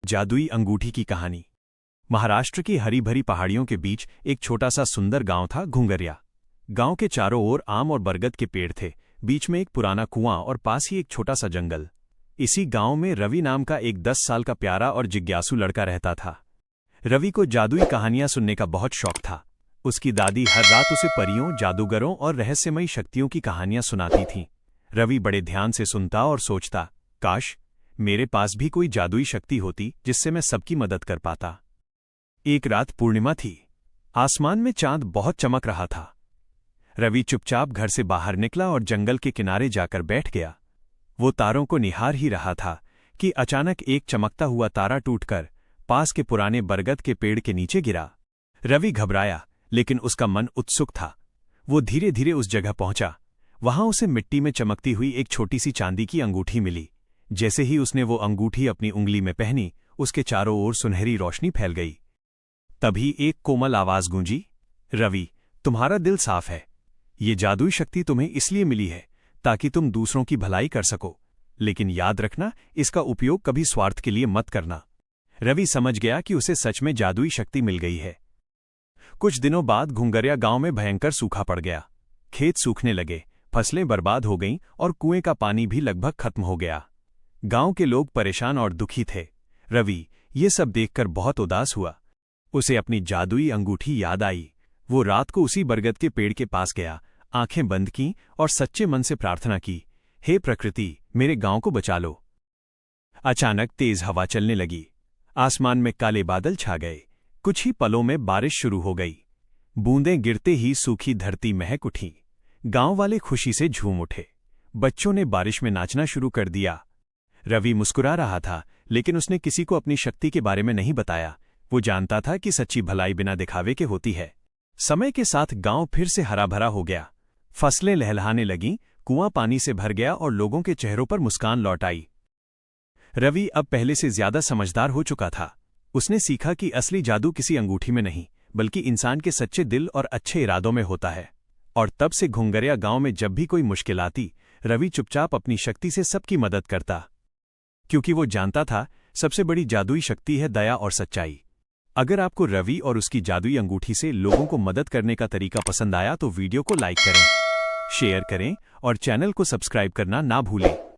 जादुई अंगूठी की कहानी। महाराष्ट्र की हरी भरी पहाड़ियों के बीच एक छोटा सा सुंदर गांव था, घुंगरिया। गांव के चारों ओर आम और बरगद के पेड़ थे, बीच में एक पुराना कुआं और पास ही एक छोटा सा जंगल। इसी गांव में रवि नाम का एक 10 साल का प्यारा और जिज्ञासु लड़का रहता था। रवि को जादुई कहानियां सुनने का बहुत शौक था। उसकी दादी हर रात उसे परियों, जादूगरों और रहस्यमयी शक्तियों की कहानियां सुनाती थीं। रवि बड़े ध्यान से सुनता और सोचता, काश मेरे पास भी कोई जादुई शक्ति होती जिससे मैं सबकी मदद कर पाता। एक रात पूर्णिमा थी। आसमान में चांद बहुत चमक रहा था। रवि चुपचाप घर से बाहर निकला और जंगल के किनारे जाकर बैठ गया। वो तारों को निहार ही रहा था कि अचानक एक चमकता हुआ तारा टूटकर पास के पुराने बरगद के पेड़ के नीचे गिरा। रवि घबराया, लेकिन उसका मन उत्सुक था। वो धीरे धीरे उस जगह पहुंचा। वहां उसे मिट्टी में चमकती हुई एक छोटी सी चांदी की अंगूठी मिली। जैसे ही उसने वो अंगूठी अपनी उंगली में पहनी, उसके चारों ओर सुनहरी रोशनी फैल गई। तभी एक कोमल आवाज गूंजी, रवि, तुम्हारा दिल साफ है। ये जादुई शक्ति तुम्हें इसलिए मिली है ताकि तुम दूसरों की भलाई कर सको, लेकिन याद रखना, इसका उपयोग कभी स्वार्थ के लिए मत करना। रवि समझ गया कि उसे सच में जादुई शक्ति मिल गई है। कुछ दिनों बाद घुंगरिया गांव में भयंकर सूखा पड़ गया। खेत सूखने लगे, फसलें बर्बाद हो गईं और कुएं का पानी भी लगभग खत्म हो गया। गांव के लोग परेशान और दुखी थे। रवि ये सब देखकर बहुत उदास हुआ। उसे अपनी जादुई अंगूठी याद आई। वो रात को उसी बरगद के पेड़ के पास गया, आंखें बंद कीं और सच्चे मन से प्रार्थना की, हे प्रकृति, मेरे गांव को बचा लो। अचानक तेज हवा चलने लगी। आसमान में काले बादल छा गए। कुछ ही पलों में बारिश शुरू हो गई। बूंदें गिरते ही सूखी धरती महक उठी। गांव वाले खुशी से झूम उठे। बच्चों ने बारिश में नाचना शुरू कर दिया। रवि मुस्कुरा रहा था, लेकिन उसने किसी को अपनी शक्ति के बारे में नहीं बताया। वो जानता था कि सच्ची भलाई बिना दिखावे के होती है। समय के साथ गांव फिर से हरा भरा हो गया। फसलें लहलहाने लगीं, कुआं पानी से भर गया और लोगों के चेहरों पर मुस्कान लौट आई। रवि अब पहले से ज्यादा समझदार हो चुका था। उसने सीखा कि असली जादू किसी अंगूठी में नहीं, बल्कि इंसान के सच्चे दिल और अच्छे इरादों में होता है। और तब से घुंगरिया गांव में जब भी कोई मुश्किल आती, रवि चुपचाप अपनी शक्ति से सबकी मदद करता, क्योंकि वो जानता था सबसे बड़ी जादुई शक्ति है दया और सच्चाई। अगर आपको रवि और उसकी जादुई अंगूठी से लोगों को मदद करने का तरीका पसंद आया तो वीडियो को लाइक करें, शेयर करें और चैनल को सब्सक्राइब करना ना भूलें।